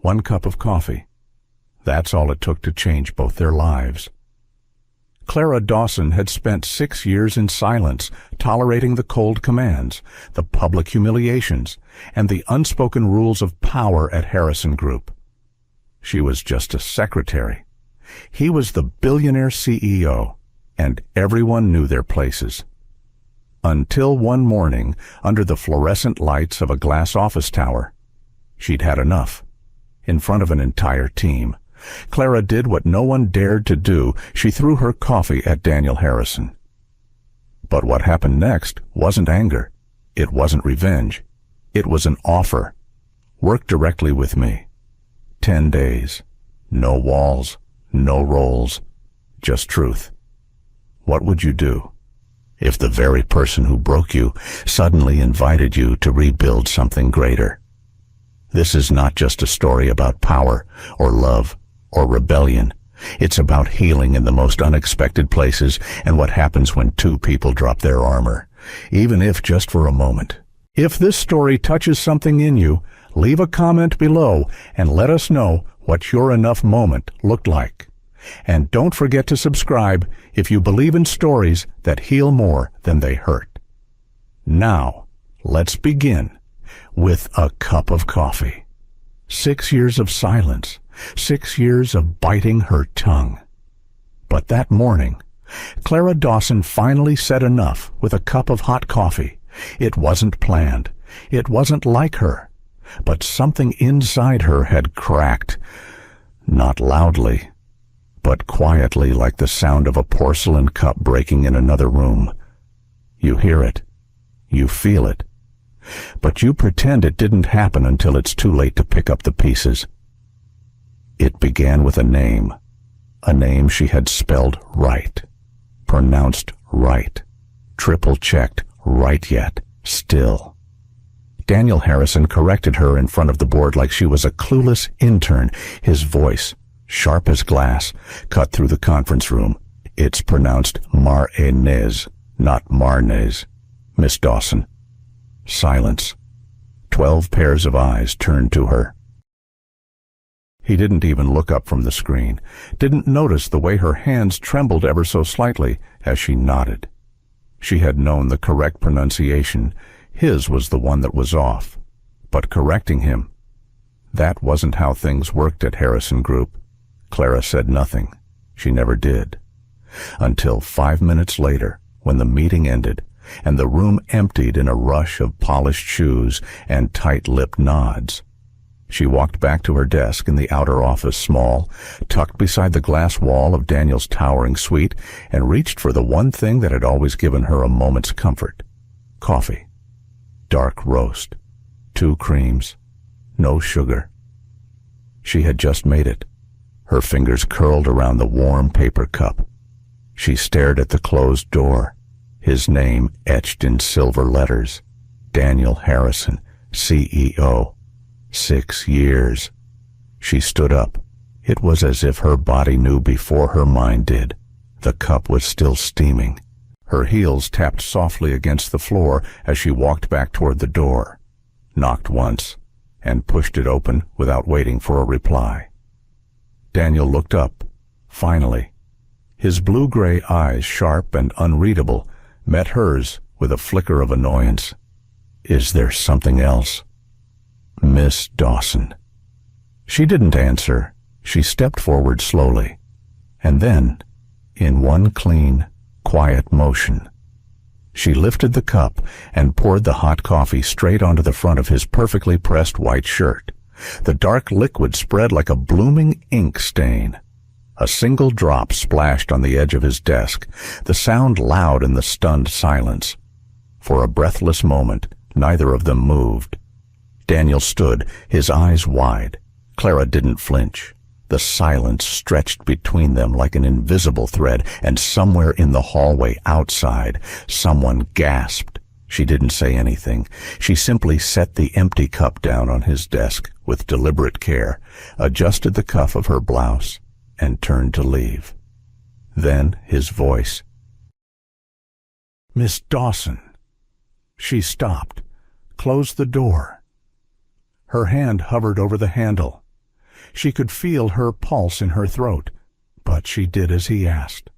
one cup of coffee. That's all it took to change both their lives. Clara Dawson had spent 6 years in silence, tolerating the cold commands, the public humiliations, and the unspoken rules of power at Harrison Group. She was just a secretary. He was the billionaire CEO, and everyone knew their places. Until one morning, under the fluorescent lights of a glass office tower, she'd had enough. In front of an entire team, Clara did what no one dared to do. She threw her coffee at Daniel Harrison. But what happened next wasn't anger. It wasn't revenge. It was an offer. Work directly with me. 10 days. No walls, no roles, just truth. What would you do if the very person who broke you suddenly invited you to rebuild something greater? This is not just a story about power or love or rebellion. It's about healing in the most unexpected places and what happens when two people drop their armor, even if just for a moment. If this story touches something in you, leave a comment below and let us know what your enough moment looked like. And don't forget to subscribe if you believe in stories that heal more than they hurt. Now, let's begin with a cup of coffee. 6 years of silence, 6 years of biting her tongue. But that morning, Clara Dawson finally said enough with a cup of hot coffee. It wasn't planned. It wasn't like her. But something inside her had cracked. Not loudly, but quietly, like the sound of a porcelain cup breaking in another room. You hear it. You feel it. But you pretend it didn't happen until it's too late to pick up the pieces. It began with a name she had spelled right, pronounced right, triple-checked right yet, still. Daniel Harrison corrected her in front of the board like she was a clueless intern. His voice, sharp as glass, cut through the conference room. It's pronounced Mar-e-nez, not Marnez, Miss Dawson. Silence. 12 pairs of eyes turned to her. He didn't even look up from the screen, didn't notice the way her hands trembled ever so slightly as she nodded. She had known the correct pronunciation. His was the one that was off. But correcting him, that wasn't how things worked at Harrison Group. Clara said nothing. She never did. Until 5 minutes later, when the meeting ended, and the room emptied in a rush of polished shoes and tight-lipped nods. She walked back to her desk in the outer office, small, tucked beside the glass wall of Daniel's towering suite, and reached for the one thing that had always given her a moment's comfort. Coffee. Dark roast. 2 creams. No sugar. She had just made it. Her fingers curled around the warm paper cup. She stared at the closed door. His name etched in silver letters. Daniel Harrison, CEO. 6 years. She stood up. It was as if her body knew before her mind did. The cup was still steaming. Her heels tapped softly against the floor as she walked back toward the door, knocked once, and pushed it open without waiting for a reply. Daniel looked up, finally. His blue-gray eyes, sharp and unreadable, met hers with a flicker of annoyance. Is there something else? Miss Dawson. She didn't answer. She stepped forward slowly. And then, in one clean, quiet motion, she lifted the cup and poured the hot coffee straight onto the front of his perfectly pressed white shirt. The dark liquid spread like a blooming ink stain. A single drop splashed on the edge of his desk, the sound loud in the stunned silence. For a breathless moment, neither of them moved. Daniel stood, his eyes wide. Clara didn't flinch. The silence stretched between them like an invisible thread, and somewhere in the hallway outside, someone gasped. She didn't say anything. She simply set the empty cup down on his desk with deliberate care, adjusted the cuff of her blouse, and turned to leave. Then his voice. Miss Dawson. She stopped, closed the door. Her hand hovered over the handle. She could feel her pulse in her throat, but she did as he asked.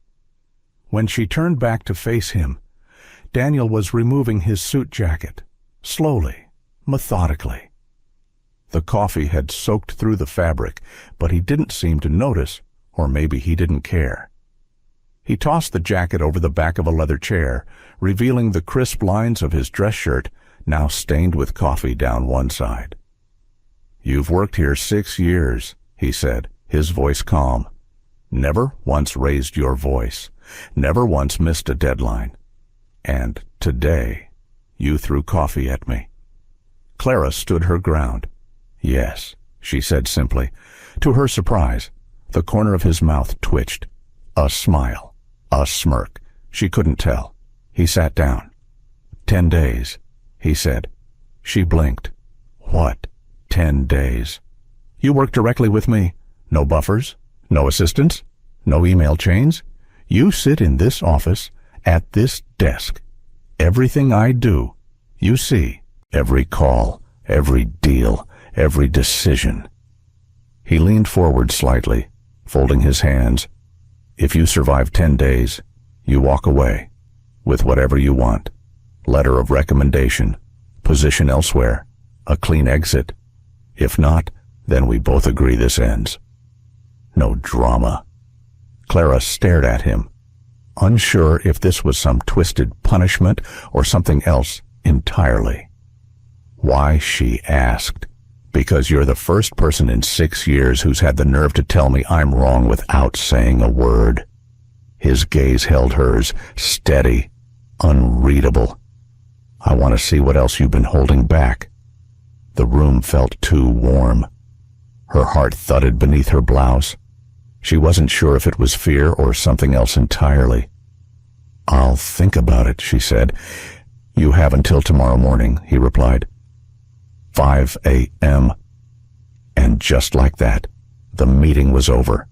When she turned back to face him, Daniel was removing his suit jacket, slowly, methodically. The coffee had soaked through the fabric, but he didn't seem to notice, or maybe he didn't care. He tossed the jacket over the back of a leather chair, revealing the crisp lines of his dress shirt, now stained with coffee down one side. "You've worked here 6 years," he said, his voice calm. "Never once raised your voice, never once missed a deadline. And today, you threw coffee at me." Clara stood her ground. "Yes," she said simply. To her surprise, the corner of his mouth twitched. A smile, a smirk. She couldn't tell. He sat down. 10 days, he said. She blinked. What? 10 days? You work directly with me. No buffers, no assistants, no email chains. You sit in this office, at this desk. Everything I do, you see. Every call, every deal, every decision. He leaned forward slightly, folding his hands. If you survive 10 days, you walk away with whatever you want. Letter of recommendation, position elsewhere, a clean exit. If not, then we both agree this ends. No drama. Clara stared at him, unsure if this was some twisted punishment or something else entirely. Why, she asked. Because you're the first person in 6 years who's had the nerve to tell me I'm wrong without saying a word. His gaze held hers, steady, unreadable. I want to see what else you've been holding back. The room felt too warm. Her heart thudded beneath her blouse. She wasn't sure if it was fear or something else entirely. I'll think about it, she said. You have until tomorrow morning, he replied. 5 a.m. And just like that, the meeting was over.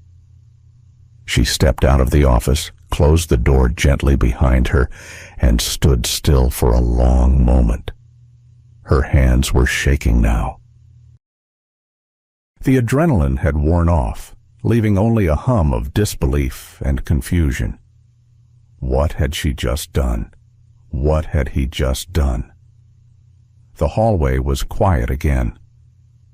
She stepped out of the office, closed the door gently behind her, and stood still for a long moment. Her hands were shaking now. The adrenaline had worn off, leaving only a hum of disbelief and confusion. What had she just done? What had he just done? The hallway was quiet again.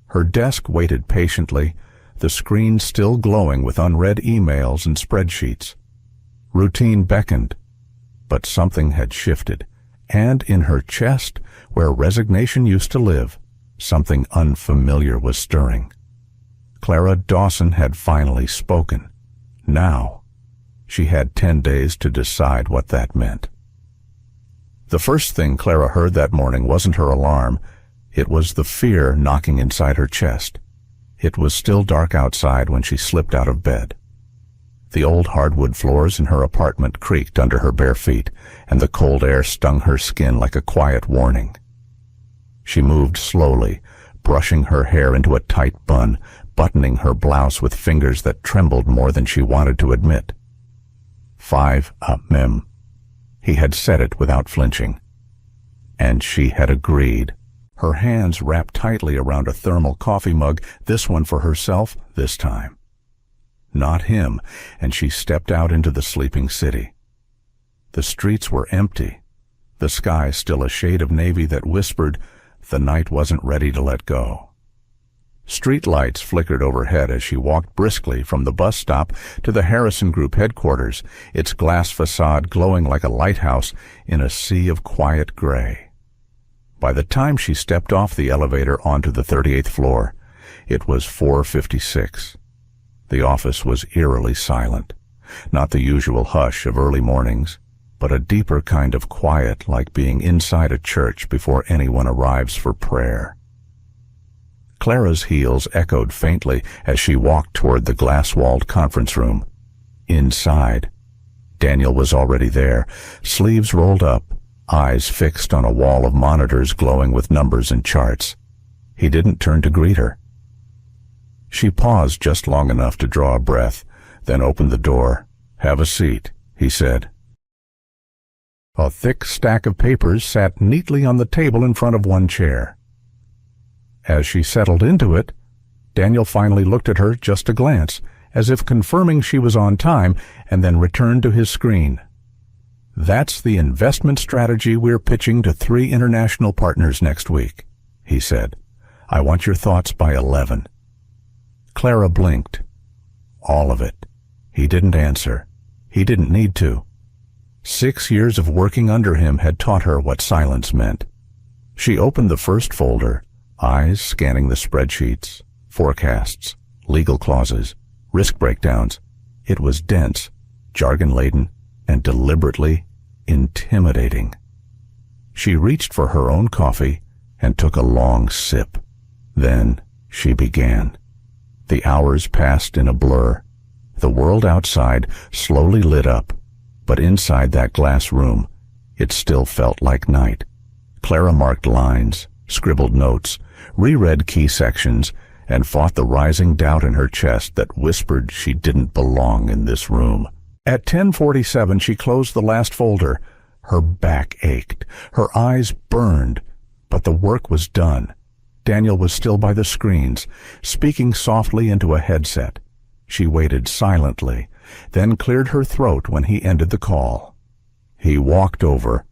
Her desk waited patiently, the screen still glowing with unread emails and spreadsheets. Routine beckoned, but something had shifted, and in her chest, where resignation used to live, something unfamiliar was stirring. Clara Dawson had finally spoken. Now, she had 10 days to decide what that meant. The first thing Clara heard that morning wasn't her alarm. It was the fear knocking inside her chest. It was still dark outside when she slipped out of bed. The old hardwood floors in her apartment creaked under her bare feet, and the cold air stung her skin like a quiet warning. She moved slowly, brushing her hair into a tight bun, buttoning her blouse with fingers that trembled more than she wanted to admit. 5 a.m. He had said it without flinching. And she had agreed. Her hands wrapped tightly around a thermal coffee mug, this one for herself this time. Not him, and she stepped out into the sleeping city. The streets were empty, the sky still a shade of navy that whispered the night wasn't ready to let go. Street lights flickered overhead as she walked briskly from the bus stop to the Harrison Group headquarters, its glass facade glowing like a lighthouse in a sea of quiet gray. By the time she stepped off the elevator onto the 38th floor, it was 4:56. The office was eerily silent, not the usual hush of early mornings, but a deeper kind of quiet like being inside a church before anyone arrives for prayer. Clara's heels echoed faintly as she walked toward the glass-walled conference room. Inside, Daniel was already there, sleeves rolled up, eyes fixed on a wall of monitors glowing with numbers and charts. He didn't turn to greet her. She paused just long enough to draw a breath, then opened the door. "Have a seat," he said. A thick stack of papers sat neatly on the table in front of one chair. As she settled into it, Daniel finally looked at her just a glance, as if confirming she was on time, and then returned to his screen. "That's the investment strategy we're pitching to 3 international partners next week," he said. "I want your thoughts by 11. Clara blinked. All of it. He didn't answer. He didn't need to. 6 years of working under him had taught her what silence meant. She opened the first folder, eyes scanning the spreadsheets, forecasts, legal clauses, risk breakdowns. It was dense, jargon-laden, and deliberately intimidating. She reached for her own coffee and took a long sip. Then she began. The hours passed in a blur. The world outside slowly lit up, but inside that glass room, it still felt like night. Clara marked lines, scribbled notes, reread key sections, and fought the rising doubt in her chest that whispered she didn't belong in this room. At 10:47, she closed the last folder. Her back ached. Her eyes burned. But the work was done. Daniel was still by the screens, speaking softly into a headset. She waited silently, then cleared her throat when he ended the call. He walked over.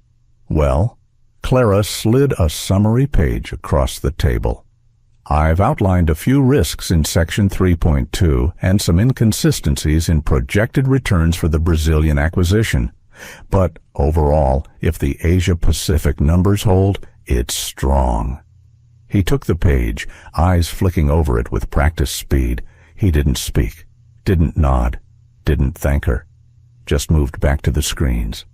"Well?" Clara slid a summary page across the table. "I've outlined a few risks in Section 3.2 and some inconsistencies in projected returns for the Brazilian acquisition. But overall, if the Asia-Pacific numbers hold, it's strong." He took the page, eyes flicking over it with practiced speed. He didn't speak, didn't nod, didn't thank her, just moved back to the screens.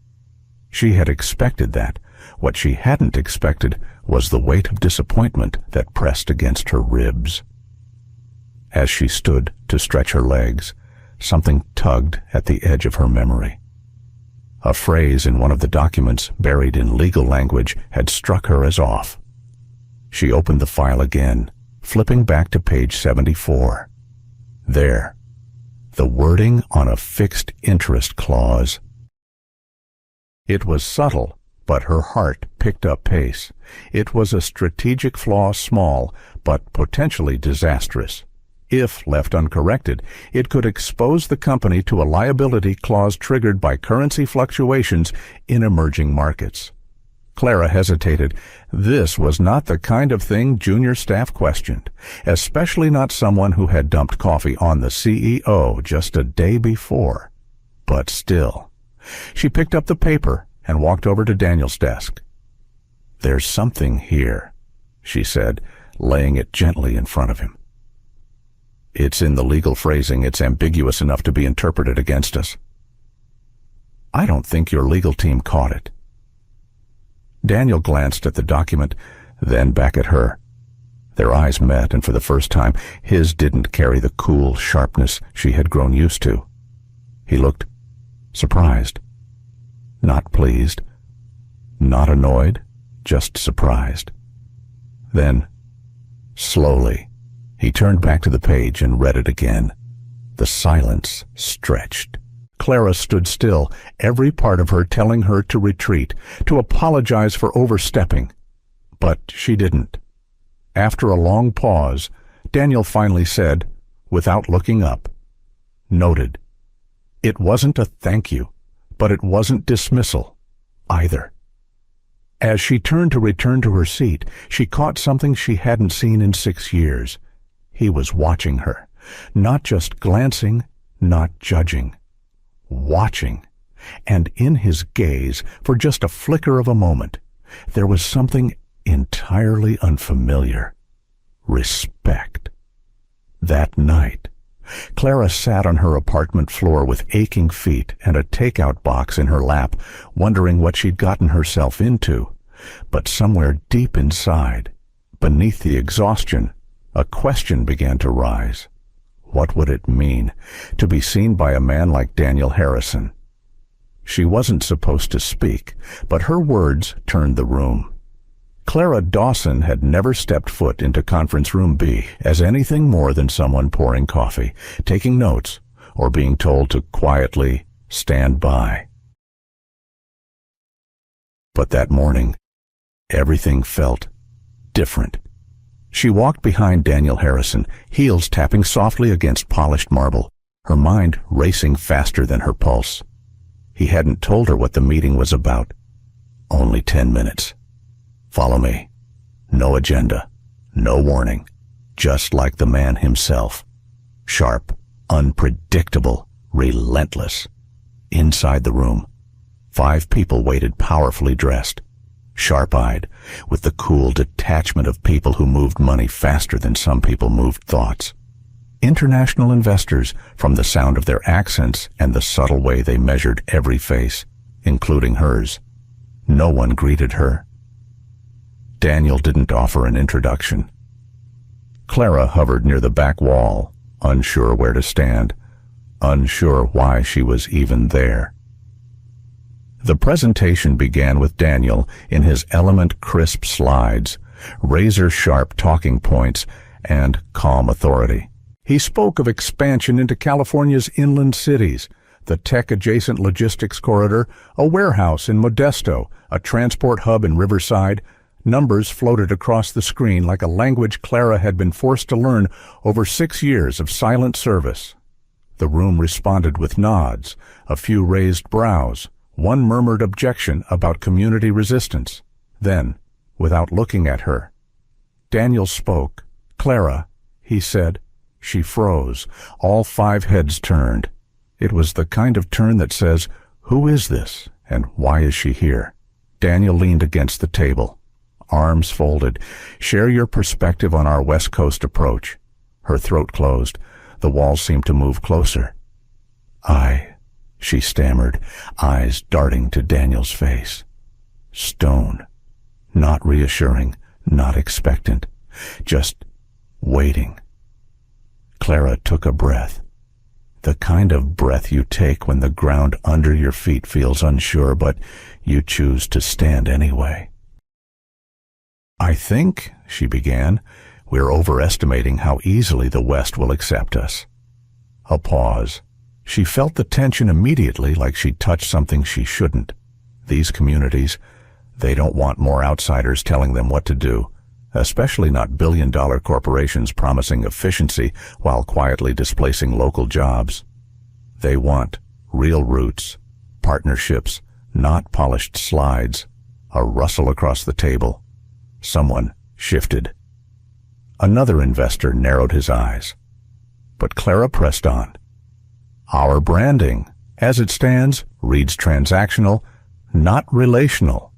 She had expected that. What she hadn't expected was the weight of disappointment that pressed against her ribs. As she stood to stretch her legs, something tugged at the edge of her memory. A phrase in one of the documents buried in legal language had struck her as off. She opened the file again, flipping back to page 74. There, the wording on a fixed interest clause. It was subtle, but her heart picked up pace. It was a strategic flaw, small, but potentially disastrous. If left uncorrected, it could expose the company to a liability clause triggered by currency fluctuations in emerging markets. Clara hesitated. This was not the kind of thing junior staff questioned, especially not someone who had dumped coffee on the CEO just a day before. But still. She picked up the paper and walked over to Daniel's desk. "There's something here," she said, laying it gently in front of him. "It's in the legal phrasing. It's ambiguous enough to be interpreted against us." "I don't think your legal team caught it." Daniel glanced at the document, then back at her. Their eyes met, and for the first time, his didn't carry the cool sharpness she had grown used to. He looked surprised. Not pleased. Not annoyed. Just surprised. Then, slowly, he turned back to the page and read it again. The silence stretched. Clara stood still, every part of her telling her to retreat, to apologize for overstepping. But she didn't. After a long pause, Daniel finally said, without looking up, "Noted." It wasn't a thank you, but it wasn't dismissal either. As she turned to return to her seat, she caught something she hadn't seen in 6 years. He was watching her, not just glancing, not judging. Watching, and in his gaze, for just a flicker of a moment, there was something entirely unfamiliar. Respect. That night, Clara sat on her apartment floor with aching feet and a takeout box in her lap, wondering what she'd gotten herself into. But somewhere deep inside, beneath the exhaustion, a question began to rise. What would it mean to be seen by a man like Daniel Harrison? She wasn't supposed to speak, but her words turned the room. Clara Dawson had never stepped foot into Conference Room B as anything more than someone pouring coffee, taking notes, or being told to quietly stand by. But that morning, everything felt different. She walked behind Daniel Harrison, heels tapping softly against polished marble, her mind racing faster than her pulse. He hadn't told her what the meeting was about. Only 10 minutes. Follow me. No agenda. No warning. Just like the man himself. Sharp, unpredictable, relentless. Inside the room, 5 people waited, powerfully dressed, sharp-eyed, with the cool detachment of people who moved money faster than some people moved thoughts. International investors, from the sound of their accents and the subtle way they measured every face, including hers. No one greeted her. Daniel didn't offer an introduction. Clara hovered near the back wall, unsure where to stand, unsure why she was even there. The presentation began with Daniel in his element crisp slides, razor-sharp talking points, and calm authority. He spoke of expansion into California's inland cities, the tech-adjacent logistics corridor, a warehouse in Modesto, a transport hub in Riverside. Numbers floated across the screen like a language Clara had been forced to learn over 6 years of silent service. The room responded with nods, a few raised brows, one murmured objection about community resistance. Then, without looking at her, Daniel spoke. "Clara," he said. She froze. All 5 heads turned. It was the kind of turn that says, "Who is this, and why is she here?" Daniel leaned against the table, arms folded. "Share your perspective on our West Coast approach." Her throat closed. The walls seemed to move closer. She stammered, eyes darting to Daniel's face. Stone. Not reassuring, not expectant, just waiting. Clara took a breath. The kind of breath you take when the ground under your feet feels unsure, but you choose to stand anyway. "I think," she began, "we're overestimating how easily the West will accept us." A pause. She felt the tension immediately, like she'd touched something she shouldn't. These communities, they don't want more outsiders telling them what to do, especially not billion-dollar corporations promising efficiency while quietly displacing local jobs. They want real roots, partnerships, not polished slides. A rustle across the table. Someone shifted. Another investor narrowed his eyes. But Clara pressed on. "Our branding, as it stands, reads transactional, not relational.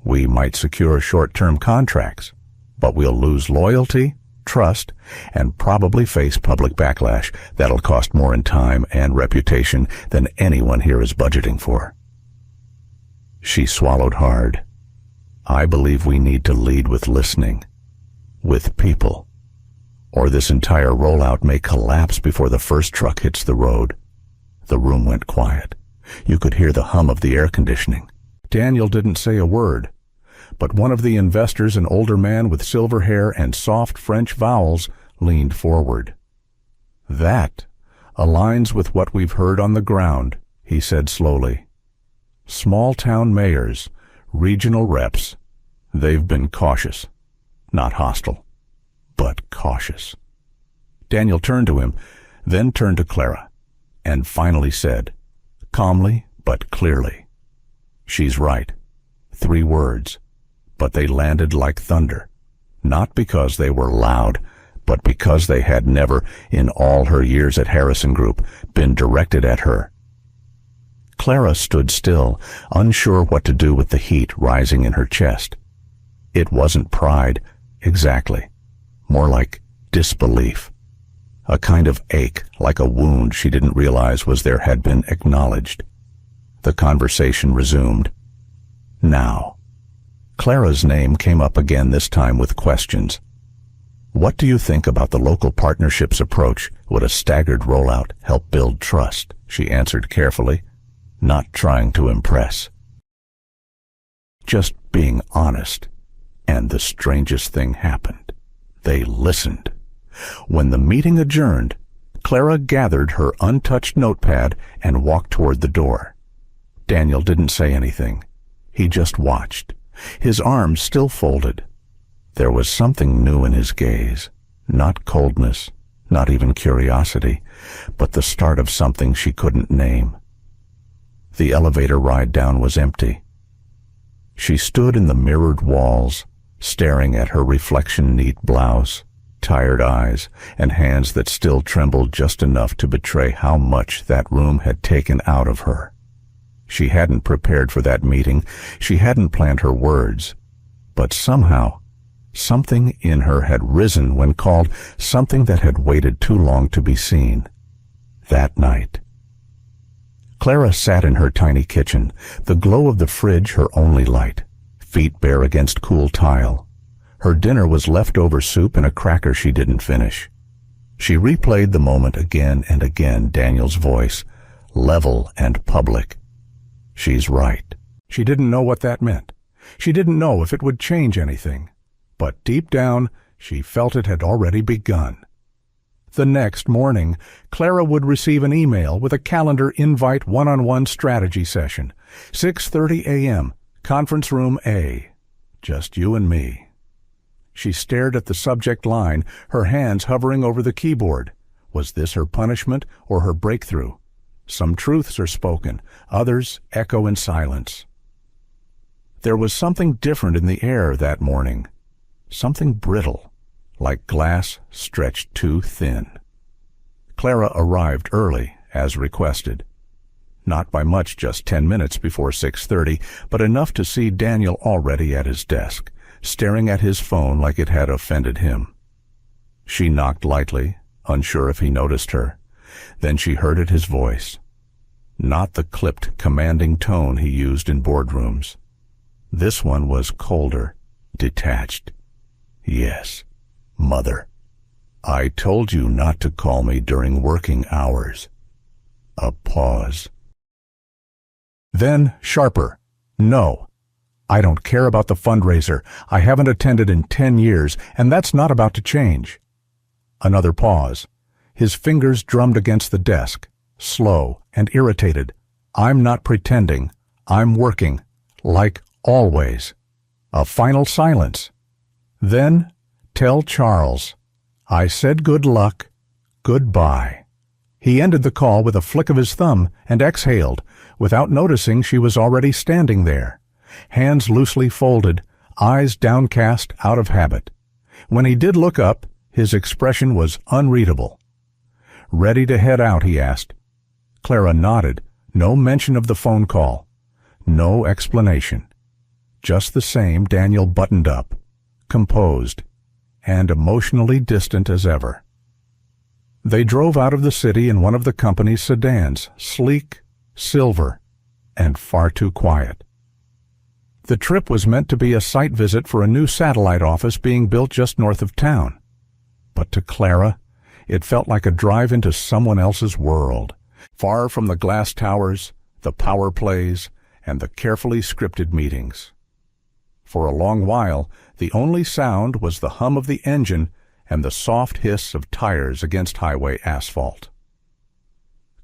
We might secure short-term contracts, but we'll lose loyalty, trust, and probably face public backlash that'll cost more in time and reputation than anyone here is budgeting for." She swallowed hard. "I believe we need to lead with listening, with people, or this entire rollout may collapse before the first truck hits the road." The room went quiet. You could hear the hum of the air conditioning. Daniel didn't say a word, but one of the investors, an older man with silver hair and soft French vowels, leaned forward. "That aligns with what we've heard on the ground," he said slowly. "Small-town mayors, regional reps, they've been cautious. Not hostile, but cautious." Daniel turned to him, then turned to Clara, and finally said, calmly but clearly, "She's right." 3 words, but they landed like thunder, not because they were loud, but because they had never, in all her years at Harrison Group, been directed at her. Clara stood still, unsure what to do with the heat rising in her chest. It wasn't pride, exactly. More like disbelief. A kind of ache, like a wound she didn't realize was there, had been acknowledged. The conversation resumed. Now. Clara's name came up again, this time with questions. "What do you think about the local partnerships approach? Would a staggered rollout help build trust?" She answered carefully, not trying to impress. Just being honest. And the strangest thing happened. They listened. When the meeting adjourned, Clara gathered her untouched notepad and walked toward the door. Daniel didn't say anything. He just watched, his arms still folded. There was something new in his gaze, not coldness, not even curiosity, but the start of something she couldn't name. The elevator ride down was empty. She stood in the mirrored walls, staring at her reflection-neat blouse, tired eyes, and hands that still trembled just enough to betray how much that room had taken out of her. She hadn't prepared for that meeting. She hadn't planned her words. But somehow, something in her had risen when called, something that had waited too long to be seen. That night. Clara sat in her tiny kitchen, the glow of the fridge her only light, feet bare against cool tile. Her dinner was leftover soup and a cracker she didn't finish. She replayed the moment again and again, Daniel's voice, level and public. She's right. She didn't know what that meant. She didn't know if it would change anything. But deep down, she felt it had already begun. The next morning, Clara would receive an email with a calendar invite one-on-one strategy session. 6:30 a.m., conference room A. Just you and me. She stared at the subject line, her hands hovering over the keyboard. Was this her punishment or her breakthrough? Some truths are spoken, others echo in silence. There was something different in the air that morning. Something brittle, like glass stretched too thin. Clara arrived early, as requested. Not by much, just 10 minutes before 6:30, but enough to see Daniel already at his desk, staring at his phone like it had offended him. She knocked lightly, unsure if he noticed her. Then she heard it his voice. Not the clipped, commanding tone he used in boardrooms. This one was colder, detached. Yes, Mother. I told you not to call me during working hours. A pause. Then, sharper. No. I don't care about the fundraiser. I haven't attended in 10 years, and that's not about to change. Another pause. His fingers drummed against the desk, slow and irritated. I'm not pretending. I'm working, like always. A final silence. Then, tell Charles. I said good luck, goodbye. He ended the call with a flick of his thumb and exhaled, without noticing she was already standing there, hands loosely folded, eyes downcast out of habit. When he did look up, his expression was unreadable. Ready to head out, he asked. Clara nodded, no mention of the phone call, no explanation. Just the same, Daniel buttoned up, composed, and emotionally distant as ever. They drove out of the city in one of the company's sedans, sleek, silver, and far too quiet. The trip was meant to be a site visit for a new satellite office being built just north of town. But to Clara, it felt like a drive into someone else's world, far from the glass towers, the power plays, and the carefully scripted meetings. For a long while, the only sound was the hum of the engine and the soft hiss of tires against highway asphalt.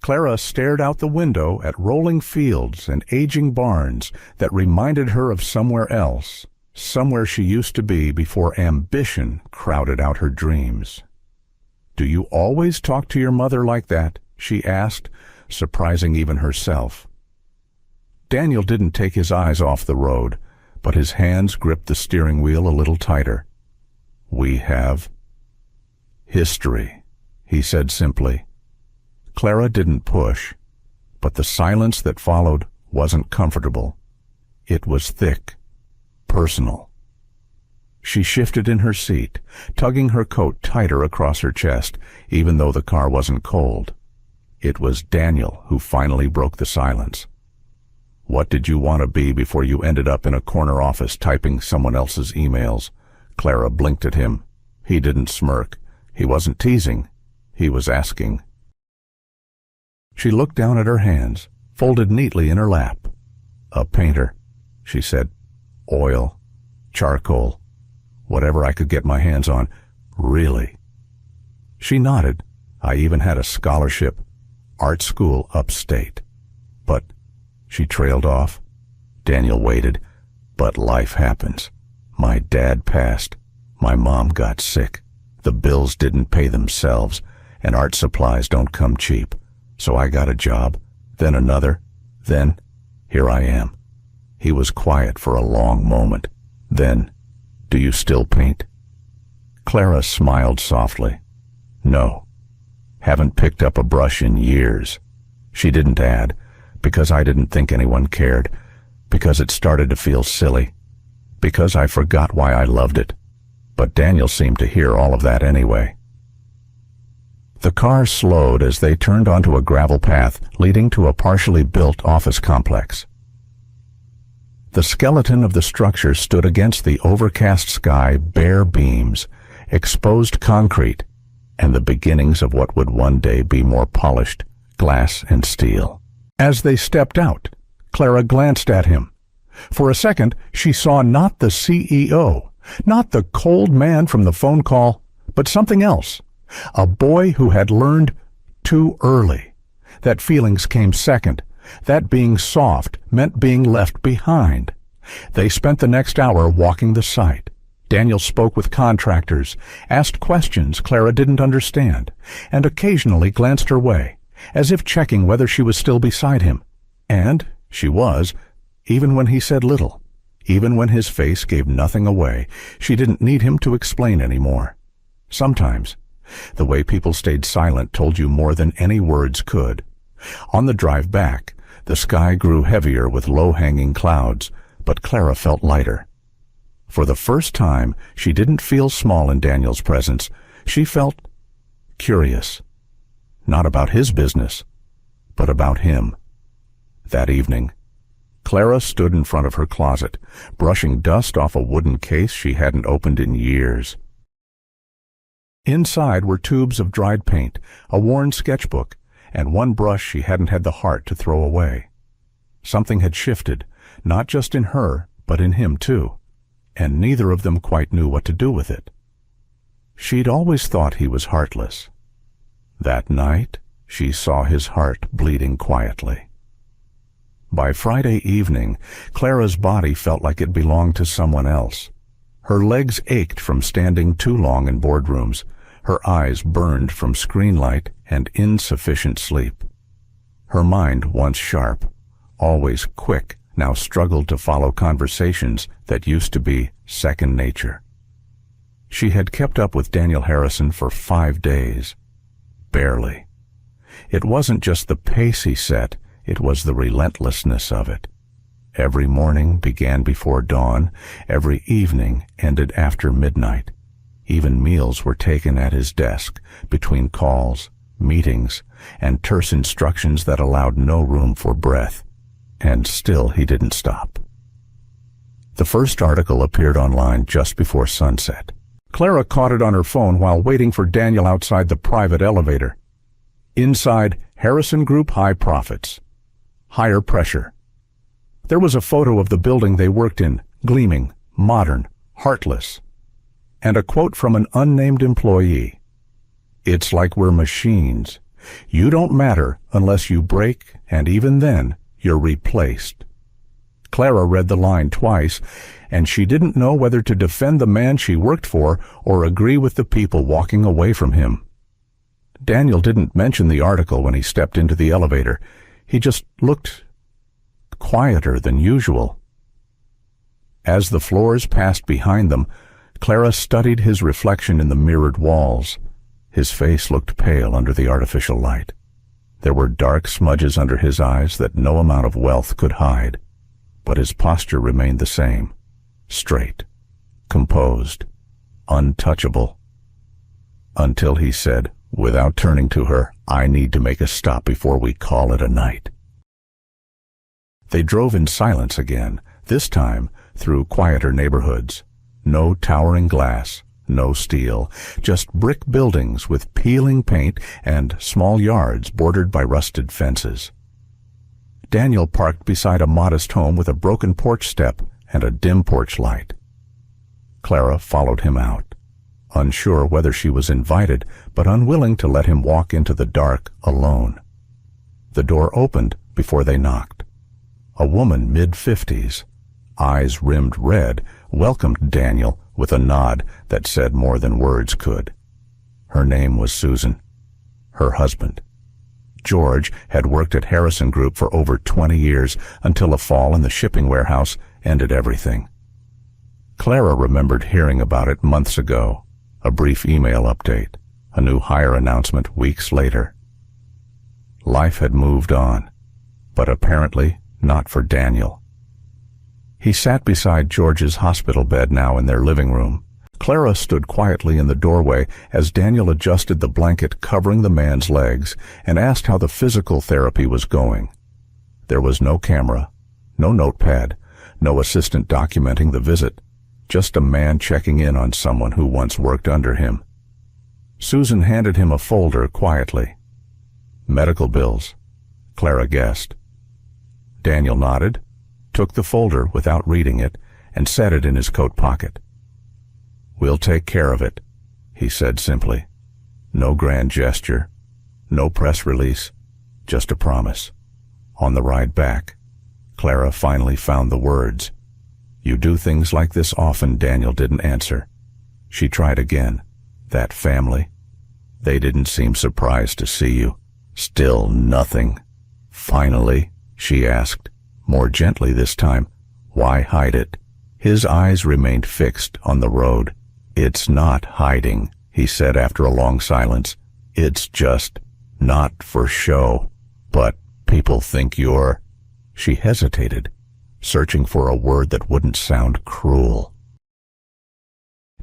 Clara stared out the window at rolling fields and aging barns that reminded her of somewhere else, somewhere she used to be before ambition crowded out her dreams. Do you always talk to your mother like that? She asked, surprising even herself. Daniel didn't take his eyes off the road, but his hands gripped the steering wheel a little tighter. We have history, he said simply. Clara didn't push, but the silence that followed wasn't comfortable. It was thick, personal. She shifted in her seat, tugging her coat tighter across her chest, even though the car wasn't cold. It was Daniel who finally broke the silence. What did you want to be before you ended up in a corner office typing someone else's emails? Clara blinked at him. He didn't smirk. He wasn't teasing. He was asking. She looked down at her hands, folded neatly in her lap. A painter, she said. Oil, charcoal, whatever I could get my hands on. Really? She nodded. I even had a scholarship, art school upstate. But, she trailed off. Daniel waited. But life happens. My dad passed. My mom got sick. The bills didn't pay themselves, and art supplies don't come cheap. So I got a job, then another, then here I am. He was quiet for a long moment. Then, do you still paint? Clara smiled softly. No. Haven't picked up a brush in years. She didn't add, because I didn't think anyone cared, because it started to feel silly, because I forgot why I loved it. But Daniel seemed to hear all of that anyway. The car slowed as they turned onto a gravel path leading to a partially built office complex. The skeleton of the structure stood against the overcast sky, bare beams, exposed concrete, and the beginnings of what would one day be more polished glass and steel. As they stepped out, Clara glanced at him. For a second, she saw not the CEO, not the cold man from the phone call, but something else. A boy who had learned too early that feelings came second, that being soft meant being left behind. They spent the next hour walking the site. Daniel spoke with contractors, asked questions Clara didn't understand, and occasionally glanced her way, as if checking whether she was still beside him. And she was, even when he said little. Even when his face gave nothing away, she didn't need him to explain anymore. Sometimes, the way people stayed silent told you more than any words could. On the drive back, the sky grew heavier with low-hanging clouds, but Clara felt lighter. For the first time, she didn't feel small in Daniel's presence. She felt curious. Not about his business, but about him. That evening, Clara stood in front of her closet, brushing dust off a wooden case she hadn't opened in years. Inside were tubes of dried paint, a worn sketchbook, and one brush she hadn't had the heart to throw away. Something had shifted, not just in her, but in him too, and neither of them quite knew what to do with it. She'd always thought he was heartless. That night, she saw his heart bleeding quietly. By Friday evening, Clara's body felt like it belonged to someone else. Her legs ached from standing too long in boardrooms. Her eyes burned from screen light and insufficient sleep. Her mind, once sharp, always quick, now struggled to follow conversations that used to be second nature. She had kept up with Daniel Harrison for 5 days. Barely. It wasn't just the pace he set, it was the relentlessness of it. Every morning began before dawn, every evening ended after midnight. Even meals were taken at his desk, between calls, meetings, and terse instructions that allowed no room for breath. And still he didn't stop. The first article appeared online just before sunset. Clara caught it on her phone while waiting for Daniel outside the private elevator. Inside, Harrison Group high profits. Higher pressure. There was a photo of the building they worked in, gleaming, modern, heartless. And a quote from an unnamed employee. "It's like we're machines. You don't matter unless you break, and even then, you're replaced." Clara read the line twice, and she didn't know whether to defend the man she worked for or agree with the people walking away from him. Daniel didn't mention the article when he stepped into the elevator. He just looked quieter than usual. As the floors passed behind them, Clara studied his reflection in the mirrored walls. His face looked pale under the artificial light. There were dark smudges under his eyes that no amount of wealth could hide, but his posture remained the same, straight, composed, untouchable. Until he said, without turning to her, "I need to make a stop before we call it a night." They drove in silence again, this time through quieter neighborhoods. No towering glass, no steel, just brick buildings with peeling paint and small yards bordered by rusted fences. Daniel parked beside a modest home with a broken porch step and a dim porch light. Clara followed him out, unsure whether she was invited, but unwilling to let him walk into the dark alone. The door opened before they knocked. A woman mid-50s, eyes rimmed red, welcomed Daniel with a nod that said more than words could. Her name was Susan. Her husband, George, had worked at Harrison Group for over 20 years until a fall in the shipping warehouse ended everything. Clara remembered hearing about it months ago, a brief email update, a new hire announcement weeks later. Life had moved on, but apparently not for Daniel. He sat beside George's hospital bed now in their living room. Clara stood quietly in the doorway as Daniel adjusted the blanket covering the man's legs and asked how the physical therapy was going. There was no camera, no notepad, no assistant documenting the visit, just a man checking in on someone who once worked under him. Susan handed him a folder quietly. Medical bills, Clara guessed. Daniel nodded, took the folder without reading it, and set it in his coat pocket. "We'll take care of it," he said simply. No grand gesture, no press release, just a promise. On the ride back, Clara finally found the words. "You do things like this often." Daniel didn't answer. She tried again. "That family? They didn't seem surprised to see you." Still nothing. "Finally?" she asked, more gently this time. "Why hide it?" His eyes remained fixed on the road. "It's not hiding," he said after a long silence. "It's just not for show. But people think you're—" She hesitated, searching for a word that wouldn't sound cruel.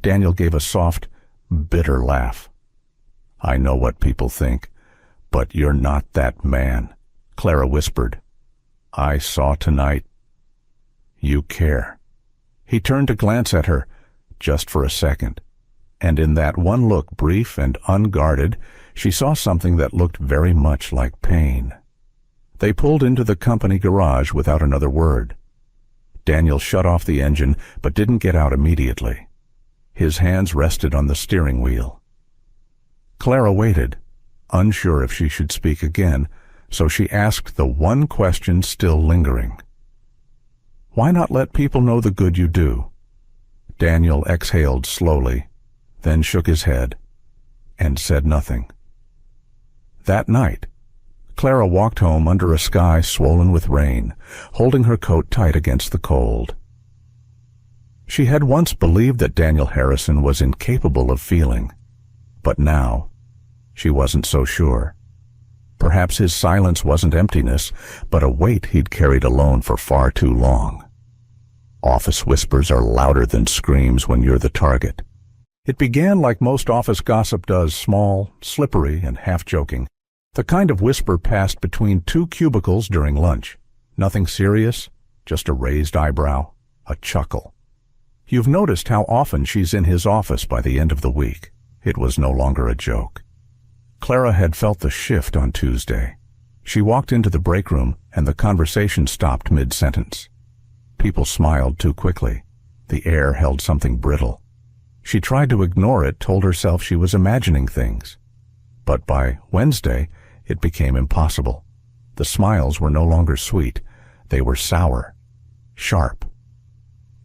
Daniel gave a soft, bitter laugh. "I know what people think, but you're not that man," Clara whispered. "I saw tonight. You care." He turned to glance at her, just for a second, and in that one look, brief and unguarded, she saw something that looked very much like pain. They pulled into the company garage without another word. Daniel shut off the engine, but didn't get out immediately. His hands rested on the steering wheel. Clara waited, unsure if she should speak again, so she asked the one question still lingering. "Why not let people know the good you do?" Daniel exhaled slowly, then shook his head, and said nothing. That night, Clara walked home under a sky swollen with rain, holding her coat tight against the cold. She had once believed that Daniel Harrison was incapable of feeling, but now she wasn't so sure. Perhaps his silence wasn't emptiness, but a weight he'd carried alone for far too long. Office whispers are louder than screams when you're the target. It began like most office gossip does, small, slippery, and half-joking. The kind of whisper passed between two cubicles during lunch. Nothing serious, just a raised eyebrow, a chuckle. You've noticed how often she's in his office by the end of the week. It was no longer a joke. Clara had felt the shift on Tuesday. She walked into the break room, and the conversation stopped mid-sentence. People smiled too quickly. The air held something brittle. She tried to ignore it, told herself she was imagining things. But by Wednesday, it became impossible. The smiles were no longer sweet. They were sour, sharp.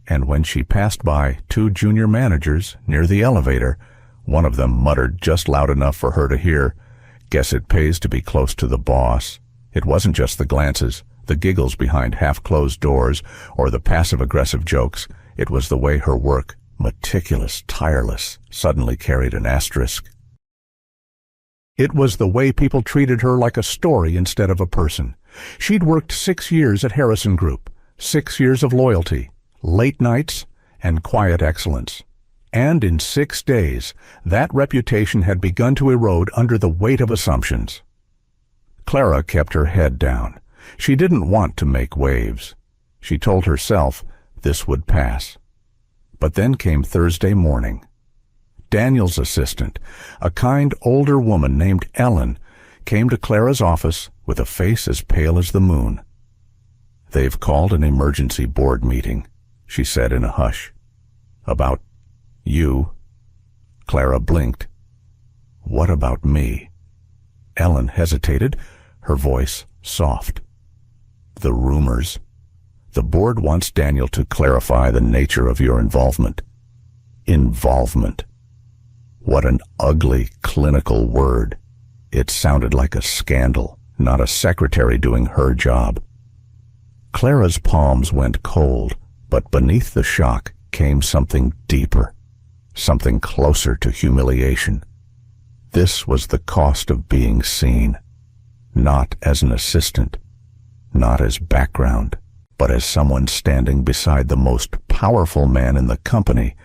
And when she passed by two junior managers near the elevator, one of them muttered just loud enough for her to hear, "Guess it pays to be close to the boss." It wasn't just the glances, the giggles behind half-closed doors, or the passive-aggressive jokes. It was the way her work, meticulous, tireless, suddenly carried an asterisk. It was the way people treated her like a story instead of a person. She'd worked 6 years at Harrison Group, 6 years of loyalty, late nights, and quiet excellence. And in 6 days, that reputation had begun to erode under the weight of assumptions. Clara kept her head down. She didn't want to make waves. She told herself this would pass. But then came Thursday morning. Daniel's assistant, a kind older woman named Ellen, came to Clara's office with a face as pale as the moon. "They've called an emergency board meeting," she said in a hush. "About you." Clara blinked. "What about me?" Ellen hesitated, her voice soft. "The rumors. The board wants Daniel to clarify the nature of your involvement." Involvement. What an ugly, clinical word. It sounded like a scandal, not a secretary doing her job. Clara's palms went cold, but beneath the shock came something deeper, something closer to humiliation. This was the cost of being seen, not as an assistant, not as background, but as someone standing beside the most powerful man in the company.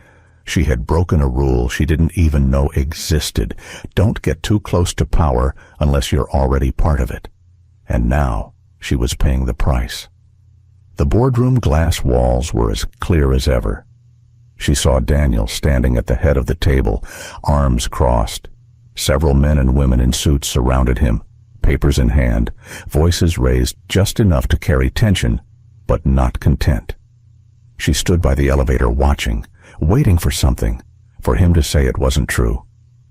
She had broken a rule she didn't even know existed. Don't get too close to power unless you're already part of it. And now she was paying the price. The boardroom glass walls were as clear as ever. She saw Daniel standing at the head of the table, arms crossed. Several men and women in suits surrounded him, papers in hand, voices raised just enough to carry tension, but not content. She stood by the elevator watching, waiting for something, for him to say it wasn't true,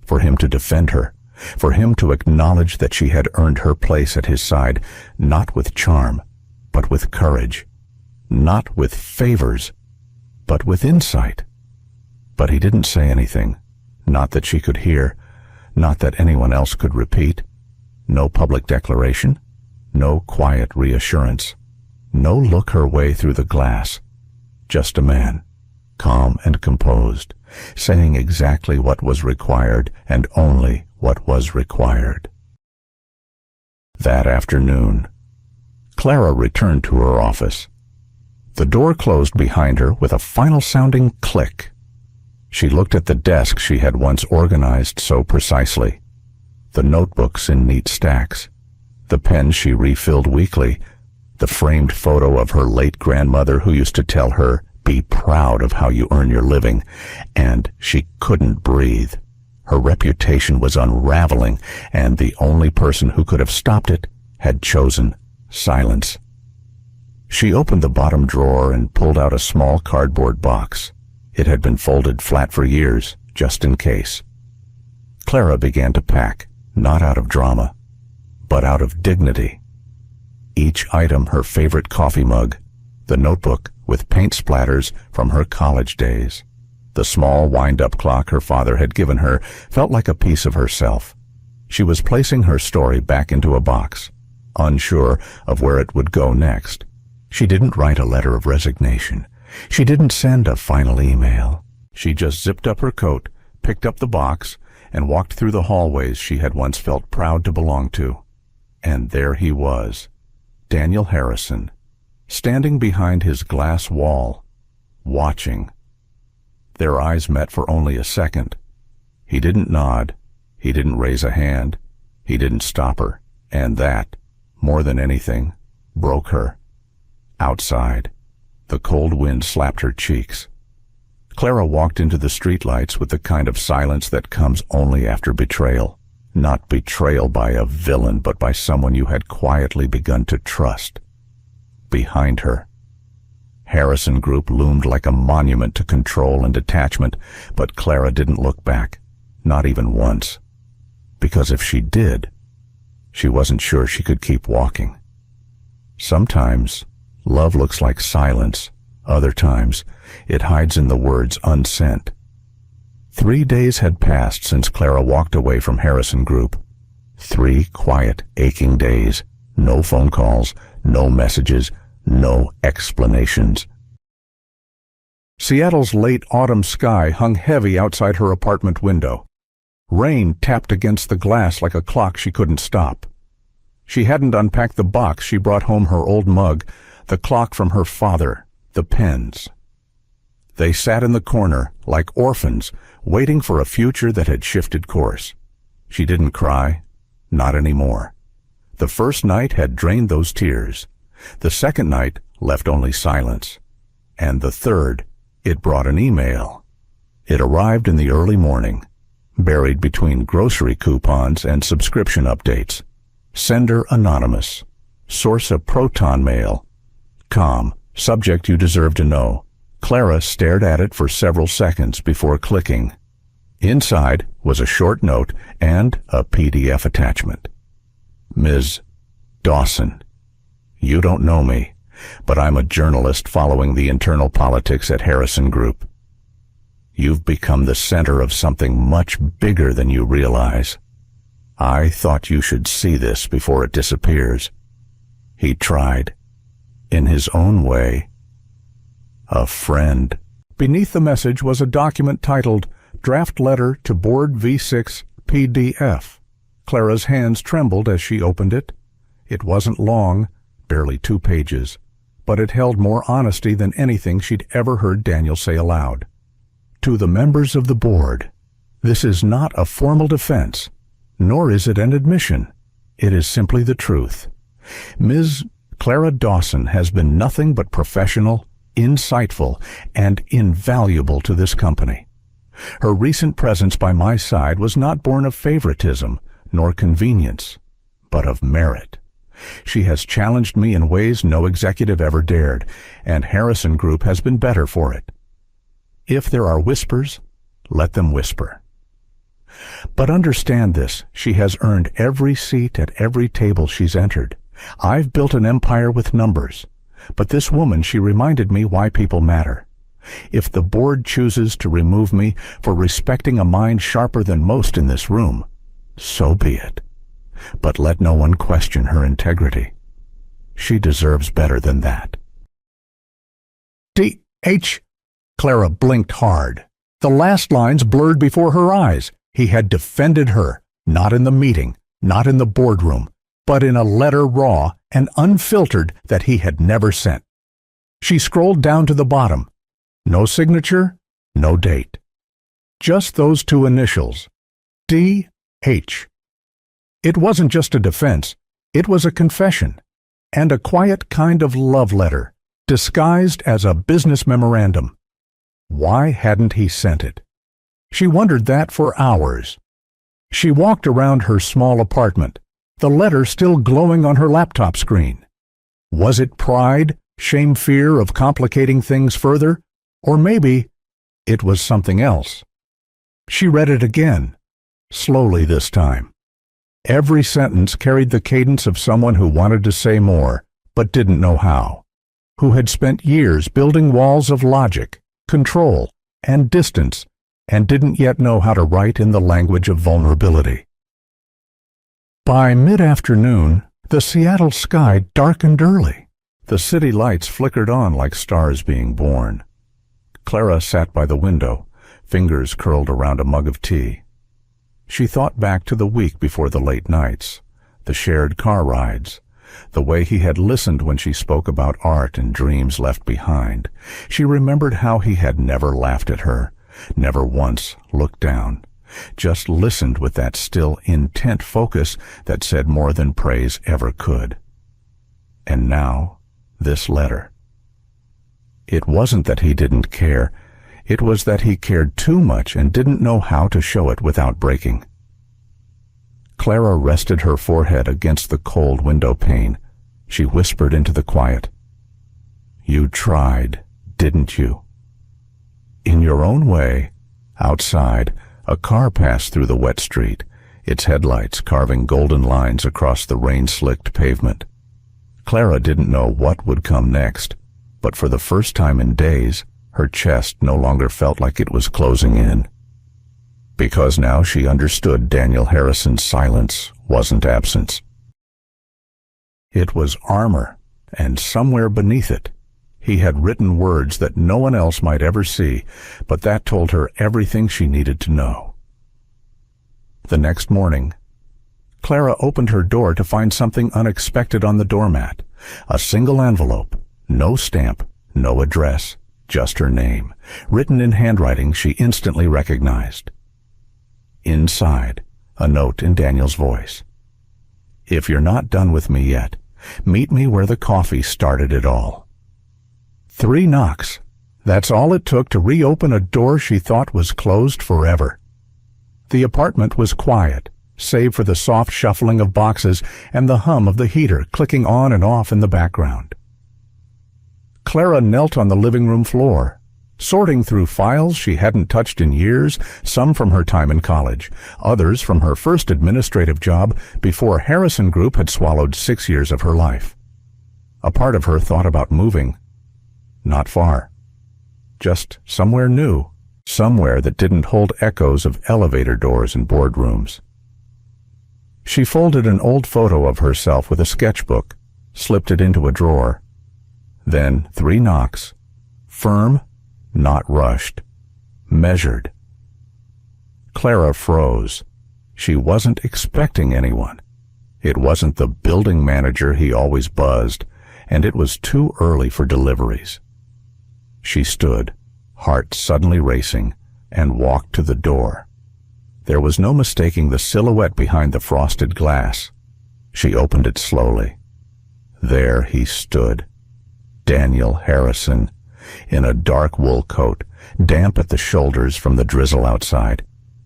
for him to defend her, for him to acknowledge that she had earned her place at his side, not with charm, but with courage, not with favors, but with insight. But he didn't say anything, not that she could hear, not that anyone else could repeat. No public declaration, no quiet reassurance, no look her way through the glass. Just a man, calm and composed, saying exactly what was required and only what was required. That afternoon, Clara returned to her office. The door closed behind her with a final-sounding click. She looked at the desk she had once organized so precisely, the notebooks in neat stacks, the pens she refilled weekly, the framed photo of her late grandmother who used to tell her, "Be proud of how you earn your living," and she couldn't breathe. Her reputation was unraveling, and the only person who could have stopped it had chosen silence. She opened the bottom drawer and pulled out a small cardboard box. It had been folded flat for years, just in case. Clara began to pack, not out of drama, but out of dignity. Each item her favorite coffee mug, the notebook with paint splatters from her college days, the small wind-up clock her father had given her, felt like a piece of herself. She was placing her story back into a box, unsure of where it would go next. She didn't write a letter of resignation. She didn't send a final email. She just zipped up her coat, picked up the box, and walked through the hallways she had once felt proud to belong to. And there he was, Daniel Harrison, standing behind his glass wall, watching. Their eyes met for only a second. He didn't nod. He didn't raise a hand. He didn't stop her. And that, more than anything, broke her. Outside, the cold wind slapped her cheeks. Clara walked into the streetlights with the kind of silence that comes only after betrayal. Not betrayal by a villain, but by someone you had quietly begun to trust. Behind her, Harrison Group loomed like a monument to control and detachment, but Clara didn't look back, not even once. Because if she did, she wasn't sure she could keep walking. Sometimes, love looks like silence. Other times, it hides in the words unsent. 3 days had passed since Clara walked away from Harrison Group. 3 quiet, aching days. No phone calls, no messages, no explanations. Seattle's late autumn sky hung heavy outside her apartment window. Rain tapped against the glass like a clock she couldn't stop. She hadn't unpacked the box she brought home, her old mug, the clock from her father, the pens. They sat in the corner, like orphans, waiting for a future that had shifted course. She didn't cry, not anymore. The first night had drained those tears. The second night left only silence. And the third, it brought an email. It arrived in the early morning, buried between grocery coupons and subscription updates. Sender anonymous. Source a Proton mail. Com. Subject you deserve to know. Clara stared at it for several seconds before clicking. Inside was a short note and a PDF attachment. Ms. Dawson, you don't know me, but I'm a journalist following the internal politics at Harrison Group. You've become the center of something much bigger than you realize. I thought you should see this before it disappears." He tried. In his own way. A friend. Beneath the message was a document titled Draft Letter to Board V6 PDF. Clara's hands trembled as she opened it. It wasn't long, barely 2 pages, but it held more honesty than anything she'd ever heard Daniel say aloud. To the members of the board, this is not a formal defense, nor is it an admission. It is simply the truth. Ms. Clara Dawson has been nothing but professional, insightful, and invaluable to this company. Her recent presence by my side was not born of favoritism nor convenience, but of merit. She has challenged me in ways no executive ever dared, and Harrison Group has been better for it. If there are whispers, let them whisper. But understand this, she has earned every seat at every table she's entered. I've built an empire with numbers, but this woman, she reminded me why people matter. If the board chooses to remove me for respecting a mind sharper than most in this room, so be it. But let no one question her integrity. She deserves better than that. D.H. Clara blinked hard. The last lines blurred before her eyes. He had defended her, not in the meeting, not in the boardroom, but in a letter raw and unfiltered that he had never sent. She scrolled down to the bottom. No signature, no date. Just those 2 initials. D.H. It wasn't just a defense, it was a confession, and a quiet kind of love letter, disguised as a business memorandum. Why hadn't he sent it? She wondered that for hours. She walked around her small apartment, the letter still glowing on her laptop screen. Was it pride, shame, fear of complicating things further? Or maybe it was something else. She read it again, slowly this time. Every sentence carried the cadence of someone who wanted to say more, but didn't know how, who had spent years building walls of logic, control, and distance, and didn't yet know how to write in the language of vulnerability. By mid-afternoon, the Seattle sky darkened early. The city lights flickered on like stars being born. Clara sat by the window, fingers curled around a mug of tea. She thought back to the week before the late nights, the shared car rides, the way he had listened when she spoke about art and dreams left behind. She remembered how he had never laughed at her, never once looked down, just listened with that still, intent focus that said more than praise ever could. And now, this letter. It wasn't that he didn't care. It was that he cared too much and didn't know how to show it without breaking. Clara rested her forehead against the cold window pane. She whispered into the quiet. "You tried, didn't you?" In your own way, outside, a car passed through the wet street, its headlights carving golden lines across the rain-slicked pavement. Clara didn't know what would come next, but for the first time in days, her chest no longer felt like it was closing in. Because now she understood Daniel Harrison's silence wasn't absence. It was armor, and somewhere beneath it, he had written words that no one else might ever see, but that told her everything she needed to know. The next morning, Clara opened her door to find something unexpected on the doormat. A single envelope, no stamp, no address, just her name, written in handwriting she instantly recognized. Inside, a note in Daniel's voice. "If you're not done with me yet, meet me where the coffee started it all." 3 knocks. That's all it took to reopen a door she thought was closed forever. The apartment was quiet, save for the soft shuffling of boxes and the hum of the heater clicking on and off in the background. Clara knelt on the living room floor, sorting through files she hadn't touched in years, some from her time in college, others from her first administrative job before Harrison Group had swallowed 6 years of her life. A part of her thought about moving. Not far. Just somewhere new, somewhere that didn't hold echoes of elevator doors and boardrooms. She folded an old photo of herself with a sketchbook, slipped it into a drawer. Then 3 knocks. Firm, not rushed. Measured. Clara froze. She wasn't expecting anyone. It wasn't the building manager he always buzzed, and it was too early for deliveries. She stood, heart suddenly racing, and walked to the door. There was no mistaking the silhouette behind the frosted glass. She opened it slowly. There he stood, Daniel Harrison, in a dark wool coat, damp at the shoulders from the drizzle outside.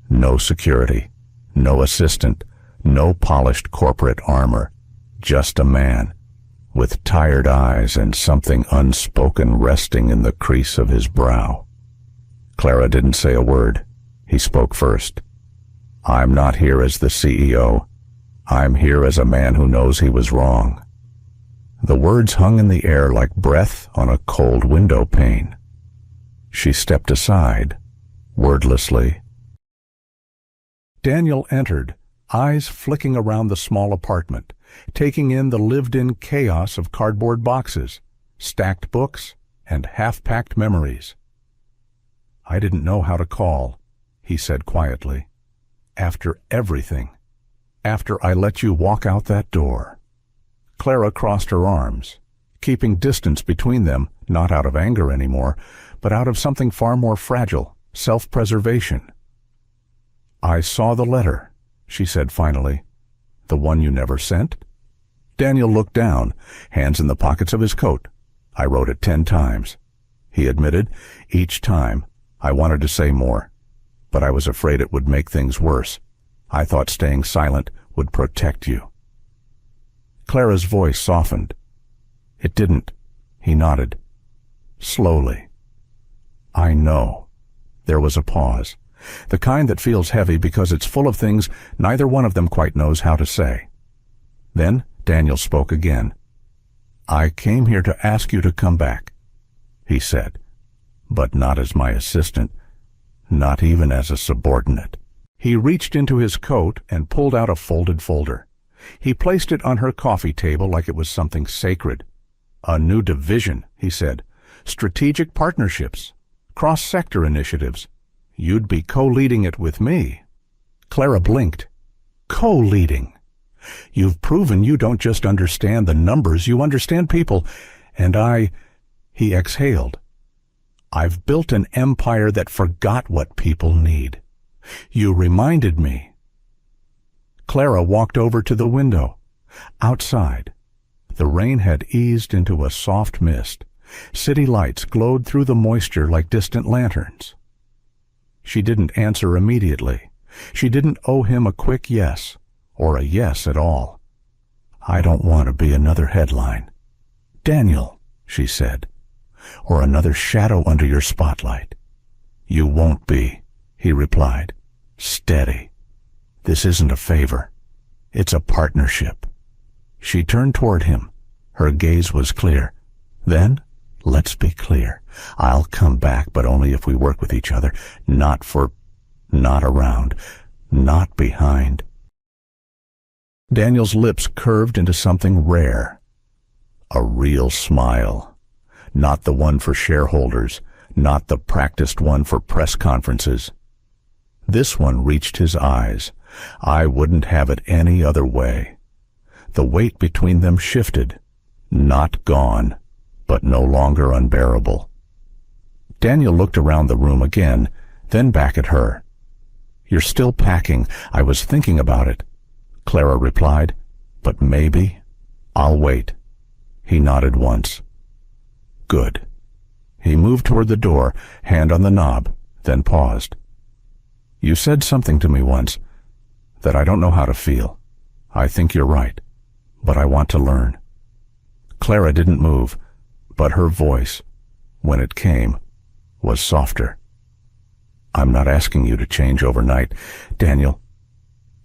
No security, no assistant, no polished corporate armor, just a man, with tired eyes and something unspoken resting in the crease of his brow. Clara didn't say a word. He spoke first. "I'm not here as the CEO. I'm here as a man who knows he was wrong." The words hung in the air like breath on a cold window pane. She stepped aside, wordlessly. Daniel entered, eyes flicking around the small apartment, taking in the lived-in chaos of cardboard boxes, stacked books, and half-packed memories. "I didn't know how to call," he said quietly. "After everything. After I let you walk out that door." Clara crossed her arms, keeping distance between them, not out of anger anymore, but out of something far more fragile, self-preservation. "I saw the letter," she said finally. "The one you never sent?" Daniel looked down, hands in the pockets of his coat. "I wrote it 10 times. He admitted, "Each time, I wanted to say more, but I was afraid it would make things worse. I thought staying silent would protect you." Clara's voice softened. "It didn't." He nodded. Slowly. "I know." There was a pause, the kind that feels heavy because it's full of things neither one of them quite knows how to say. Then Daniel spoke again. "I came here to ask you to come back," he said, "but not as my assistant, not even as a subordinate." He reached into his coat and pulled out a folded folder. He placed it on her coffee table like it was something sacred. "A new division," he said. "Strategic partnerships. Cross-sector initiatives. You'd be co-leading it with me." Clara blinked. "Co-leading? You've proven you don't just understand the numbers, you understand people. And he exhaled. "I've built an empire that forgot what people need. You reminded me." Clara walked over to the window. Outside, the rain had eased into a soft mist. City lights glowed through the moisture like distant lanterns. She didn't answer immediately. She didn't owe him a quick yes, or a yes at all. "I don't want to be another headline, Daniel," she said, "or another shadow under your spotlight." "You won't be," he replied, steady. "This isn't a favor. It's a partnership." She turned toward him. Her gaze was clear. "Then, let's be clear. I'll come back, but only if we work with each other. Not around, not behind." Daniel's lips curved into something rare. A real smile. Not the one for shareholders, not the practiced one for press conferences. This one reached his eyes. I wouldn't have it any other way. The weight between them shifted. Not gone, but no longer unbearable. Daniel looked around the room again, then back at her. "You're still packing. I was thinking about it," Clara replied. "But maybe I'll wait." He nodded once. "Good." He moved toward the door, hand on the knob, then paused. "You said something to me once that I don't know how to feel. I think you're right, but I want to learn." Clara didn't move, but her voice, when it came, was softer. "I'm not asking you to change overnight, Daniel.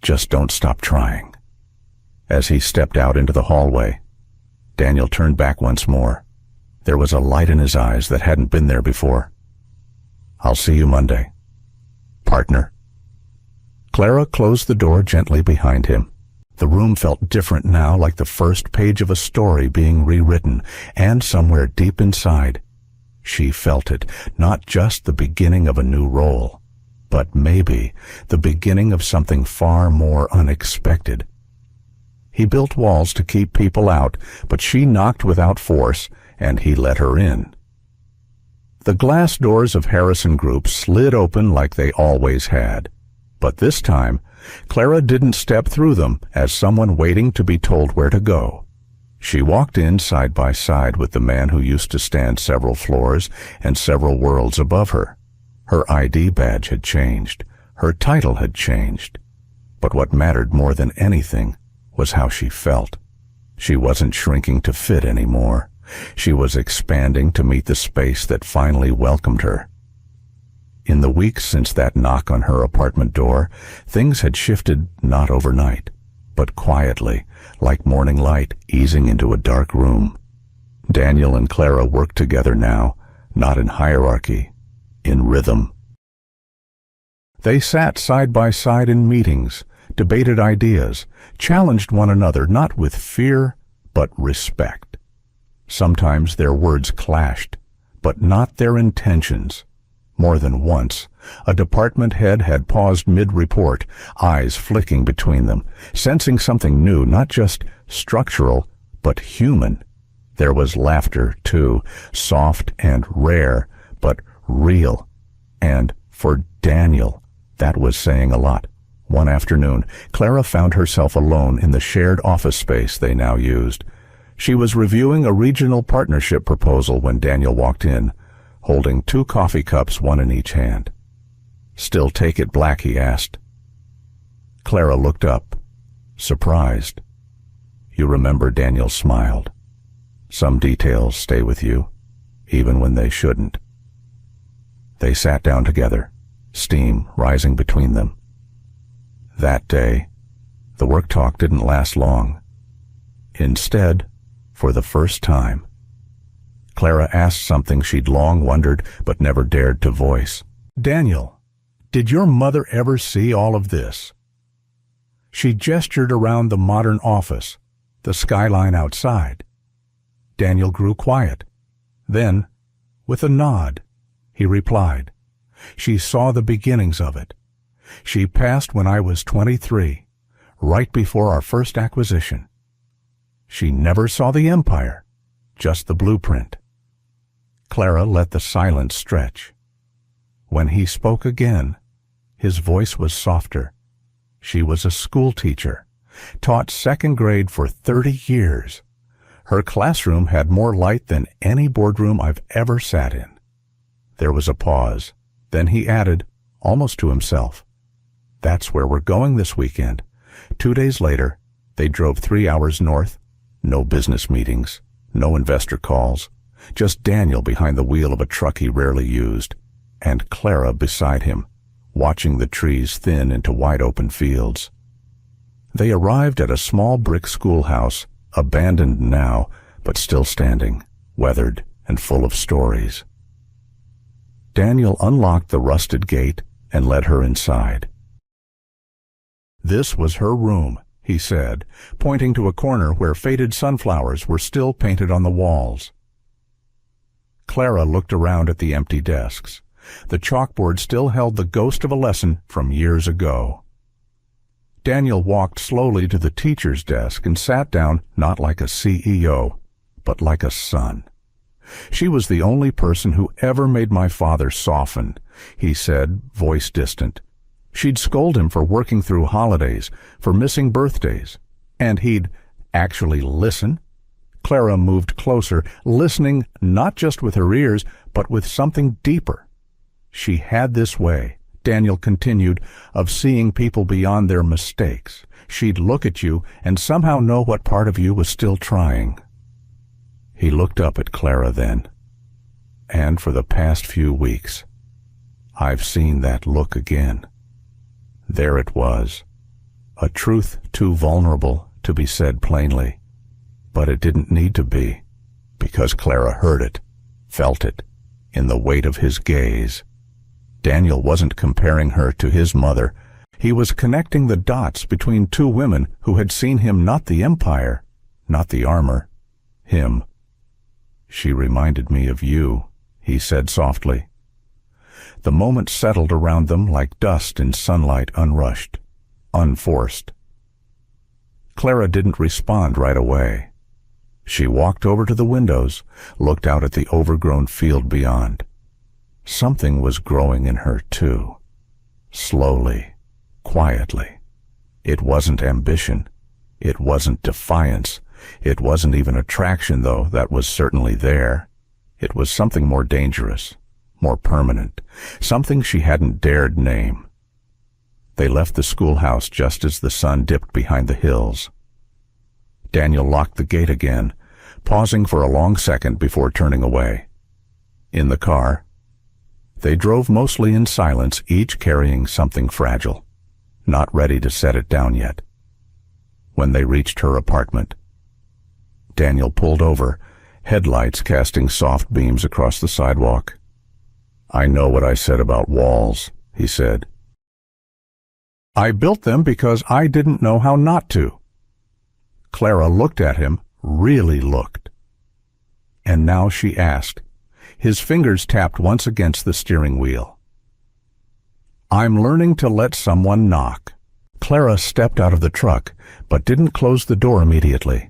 Just don't stop trying." As he stepped out into the hallway, Daniel turned back once more. There was a light in his eyes that hadn't been there before. I'll see you Monday. Partner. Clara closed the door gently behind him. The room felt different now, like the first page of a story being rewritten, and somewhere deep inside, she felt it, not just the beginning of a new role, but maybe the beginning of something far more unexpected. He built walls to keep people out, but she knocked without force, and he let her in. The glass doors of Harrison Group slid open like they always had, but this time, Clara didn't step through them as someone waiting to be told where to go. She walked in side by side with the man who used to stand several floors and several worlds above her. Her ID badge had changed. Her title had changed. But what mattered more than anything was how she felt. She wasn't shrinking to fit anymore. She was expanding to meet the space that finally welcomed her. In the weeks since that knock on her apartment door, things had shifted not overnight, but quietly, like morning light easing into a dark room. Daniel and Clara worked together now, not in hierarchy, in rhythm. They sat side by side in meetings, debated ideas, challenged one another not with fear, but respect. Sometimes their words clashed, but not their intentions. More than once, a department head had paused mid-report, eyes flicking between them, sensing something new, not just structural, but human. There was laughter, too, soft and rare, but real. And for Daniel, that was saying a lot. One afternoon, Clara found herself alone in the shared office space they now used. She was reviewing a regional partnership proposal when Daniel walked in, holding 2 coffee cups, one in each hand. "Still take it black?" he asked. Clara looked up, surprised. "You remember," Daniel smiled. "Some details stay with you, even when they shouldn't." They sat down together, steam rising between them. That day, the work talk didn't last long. Instead, for the first time, Clara asked something she'd long wondered but never dared to voice. "Daniel, did your mother ever see all of this?" She gestured around the modern office, the skyline outside. Daniel grew quiet. Then, with a nod, he replied, "She saw the beginnings of it. She passed when I was 23, right before our first acquisition. She never saw the empire, just the blueprint." Clara let the silence stretch. When he spoke again, his voice was softer. She was a school teacher, taught second grade for 30 years. Her classroom had more light than any boardroom I've ever sat in. There was a pause. Then he added, almost to himself, "That's where we're going this weekend." 2 days later, they drove 3 hours north. No business meetings, no investor calls, just Daniel behind the wheel of a truck he rarely used, and Clara beside him, watching the trees thin into wide-open fields. They arrived at a small brick schoolhouse, abandoned now, but still standing, weathered and full of stories. Daniel unlocked the rusted gate and led her inside. "This was her room," he said, pointing to a corner where faded sunflowers were still painted on the walls. Clara looked around at the empty desks. The chalkboard still held the ghost of a lesson from years ago. Daniel walked slowly to the teacher's desk and sat down, not like a CEO, but like a son. "She was the only person who ever made my father soften," he said, voice distant. She'd scold him for working through holidays, for missing birthdays, and he'd actually listen. Clara moved closer, listening not just with her ears, but with something deeper. She had this way, Daniel continued, of seeing people beyond their mistakes. She'd look at you and somehow know what part of you was still trying. He looked up at Clara then. And for the past few weeks, I've seen that look again. There it was, a truth too vulnerable to be said plainly. But it didn't need to be, because Clara heard it, felt it, in the weight of his gaze. Daniel wasn't comparing her to his mother. He was connecting the dots between two women who had seen him not the empire, not the armor, him. "She reminded me of you," he said softly. The moment settled around them like dust in sunlight, unrushed, unforced. Clara didn't respond right away. She walked over to the windows, looked out at the overgrown field beyond. Something was growing in her, too. Slowly, quietly. It wasn't ambition. It wasn't defiance. It wasn't even attraction, though that was certainly there. It was something more dangerous, more permanent, something she hadn't dared name. They left the schoolhouse just as the sun dipped behind the hills. Daniel locked the gate again, pausing for a long second before turning away. In the car, they drove mostly in silence, each carrying something fragile, not ready to set it down yet. When they reached her apartment, Daniel pulled over, headlights casting soft beams across the sidewalk. "I know what I said about walls," he said. "I built them because I didn't know how not to." Clara looked at him, really looked. And now she asked. His fingers tapped once against the steering wheel. "I'm learning to let someone knock." Clara stepped out of the truck, but didn't close the door immediately.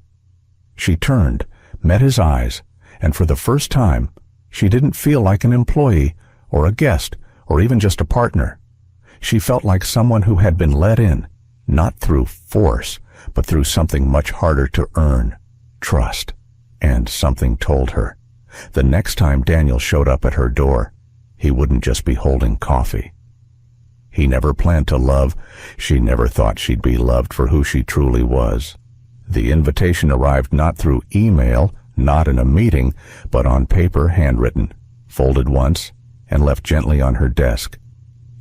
She turned, met his eyes, and for the first time, she didn't feel like an employee, or a guest, or even just a partner. She felt like someone who had been let in, not through force, but through something much harder to earn, trust. And something told her, the next time Daniel showed up at her door, he wouldn't just be holding coffee. He never planned to love. She never thought she'd be loved for who she truly was. The invitation arrived not through email, not in a meeting, but on paper, handwritten, folded once, and left gently on her desk.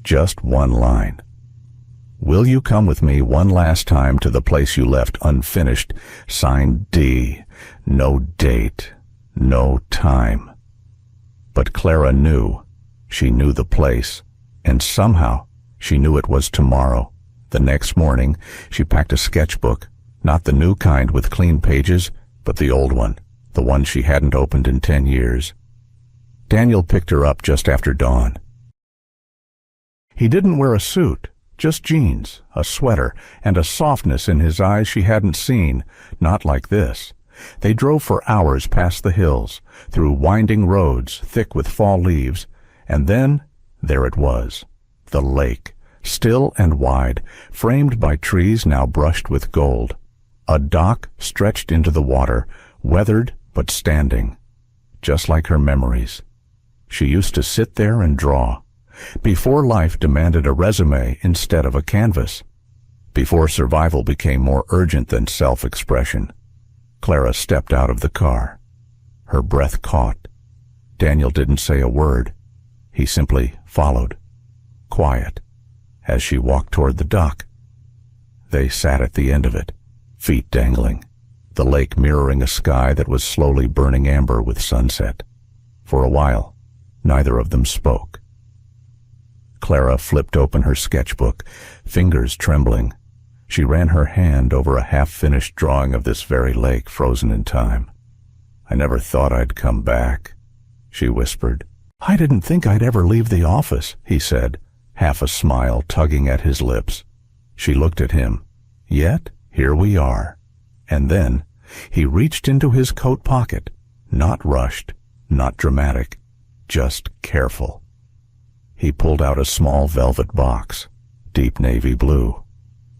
Just one line. "Will you come with me one last time to the place you left unfinished? Signed D. No date. No time." But Clara knew. She knew the place. And somehow, she knew it was tomorrow. The next morning, she packed a sketchbook, not the new kind with clean pages, but the old one, the one she hadn't opened in 10 years. Daniel picked her up just after dawn. He didn't wear a suit, just jeans, a sweater, and a softness in his eyes she hadn't seen, not like this. They drove for hours past the hills, through winding roads thick with fall leaves, and then there it was, the lake, still and wide, framed by trees now brushed with gold. A dock stretched into the water, weathered but standing, just like her memories. She used to sit there and draw, before life demanded a resume instead of a canvas, before survival became more urgent than self-expression. Clara stepped out of the car. Her breath caught. Daniel didn't say a word. He simply followed, quiet, as she walked toward the dock. They sat at the end of it, feet dangling, the lake mirroring a sky that was slowly burning amber with sunset. For a while, neither of them spoke. Clara flipped open her sketchbook, fingers trembling. She ran her hand over a half-finished drawing of this very lake frozen in time. "I never thought I'd come back," she whispered. "I didn't think I'd ever leave the office," he said, half a smile tugging at his lips. She looked at him. Yet, here we are. And then, he reached into his coat pocket, not rushed, not dramatic, just careful. He pulled out a small velvet box, deep navy blue,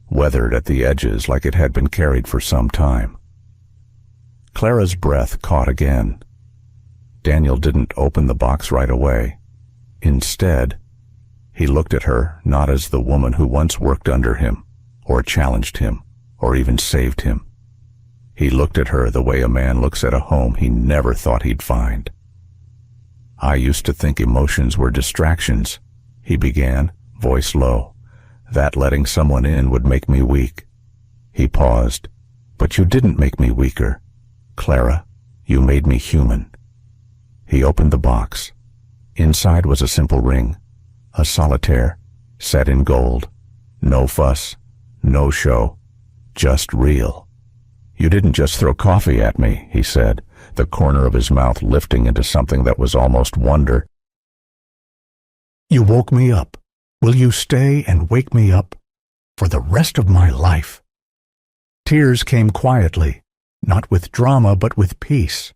weathered at the edges like it had been carried for some time. Clara's breath caught again. Daniel didn't open the box right away. Instead, he looked at her not as the woman who once worked under him, or challenged him, or even saved him. He looked at her the way a man looks at a home he never thought he'd find. "I used to think emotions were distractions," he began, voice low. "That letting someone in would make me weak." He paused. "But you didn't make me weaker, Clara. You made me human." He opened the box. Inside was a simple ring, a solitaire, set in gold. No fuss, no show, just real. "You didn't just throw coffee at me," he said, the corner of his mouth lifting into something that was almost wonder. "You woke me up. Will you stay and wake me up for the rest of my life?" Tears came quietly, not with drama but with peace.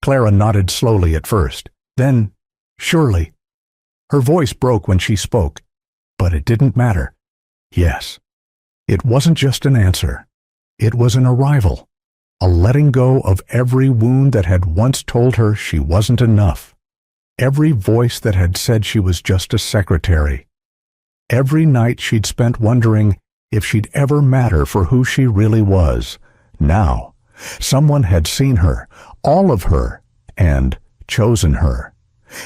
Clara nodded slowly at first, then, surely. Her voice broke when she spoke, but it didn't matter. Yes. It wasn't just an answer. It was an arrival, a letting go of every wound that had once told her she wasn't enough, every voice that had said she was just a secretary, every night she'd spent wondering if she'd ever matter for who she really was. Now, someone had seen her, all of her, and chosen her.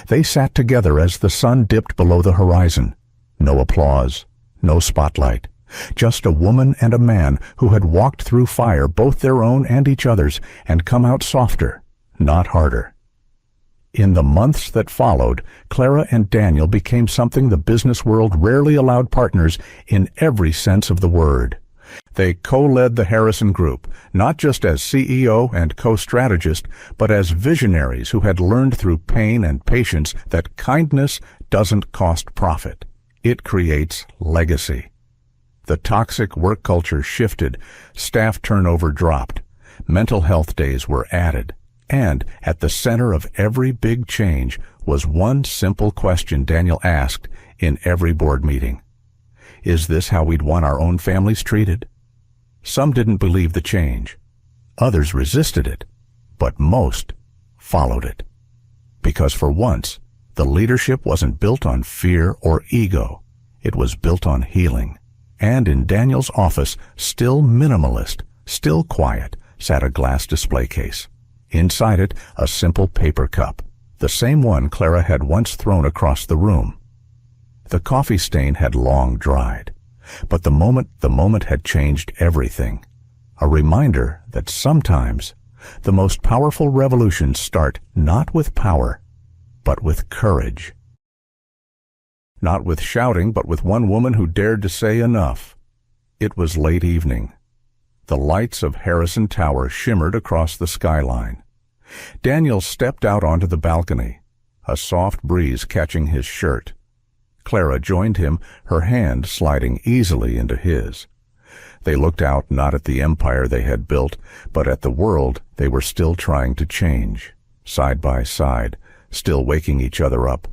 They sat together as the sun dipped below the horizon. No applause, no spotlight. Just a woman and a man who had walked through fire, both their own and each other's, and come out softer, not harder. In the months that followed, Clara and Daniel became something the business world rarely allowed partners in every sense of the word. They co-led the Harrison Group, not just as CEO and co-strategist, but as visionaries who had learned through pain and patience that kindness doesn't cost profit. It creates legacy. The toxic work culture shifted, staff turnover dropped, mental health days were added, and at the center of every big change was one simple question Daniel asked in every board meeting. Is this how we'd want our own families treated? Some didn't believe the change. Others resisted it, but most followed it. Because for once, the leadership wasn't built on fear or ego. It was built on healing. And in Daniel's office, still minimalist, still quiet, sat a glass display case. Inside it, a simple paper cup, the same one Clara had once thrown across the room. The coffee stain had long dried, but the moment had changed everything. A reminder that sometimes the most powerful revolutions start not with power, but with courage. Not with shouting, but with one woman who dared to say enough. It was late evening. The lights of Harrison Tower shimmered across the skyline. Daniel stepped out onto the balcony, a soft breeze catching his shirt. Clara joined him, her hand sliding easily into his. They looked out not at the empire they had built, but at the world they were still trying to change, side by side, still waking each other up.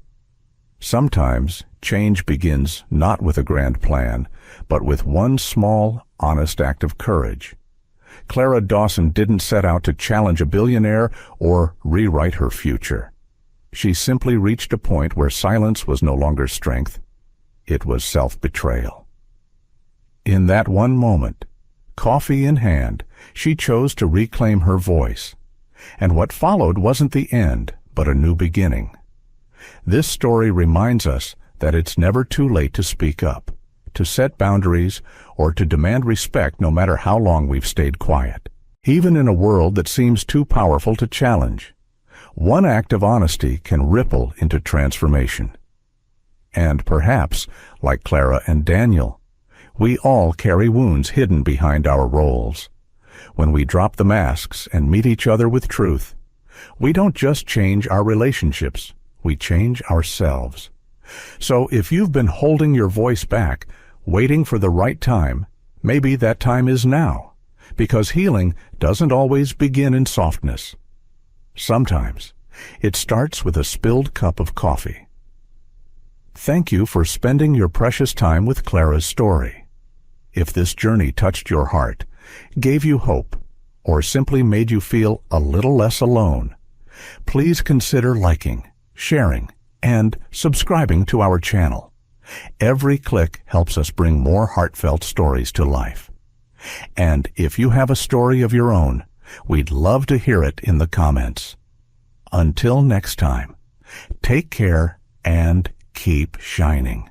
Sometimes change begins not with a grand plan, but with one small, honest act of courage. Clara Dawson didn't set out to challenge a billionaire or rewrite her future. She simply reached a point where silence was no longer strength. It was self-betrayal. In that one moment, coffee in hand, she chose to reclaim her voice. And what followed wasn't the end, but a new beginning. This story reminds us that it's never too late to speak up, to set boundaries, or to demand respect no matter how long we've stayed quiet. Even in a world that seems too powerful to challenge, one act of honesty can ripple into transformation. And perhaps, like Clara and Daniel, we all carry wounds hidden behind our roles. When we drop the masks and meet each other with truth, we don't just change our relationships, we change ourselves. So if you've been holding your voice back, waiting for the right time, maybe that time is now, because healing doesn't always begin in softness. Sometimes it starts with a spilled cup of coffee. Thank you for spending your precious time with Clara's story. If this journey touched your heart, gave you hope, or simply made you feel a little less alone, please consider liking, sharing, and subscribing to our channel. Every click helps us bring more heartfelt stories to life. And if you have a story of your own, we'd love to hear it in the comments. Until next time, take care and keep shining.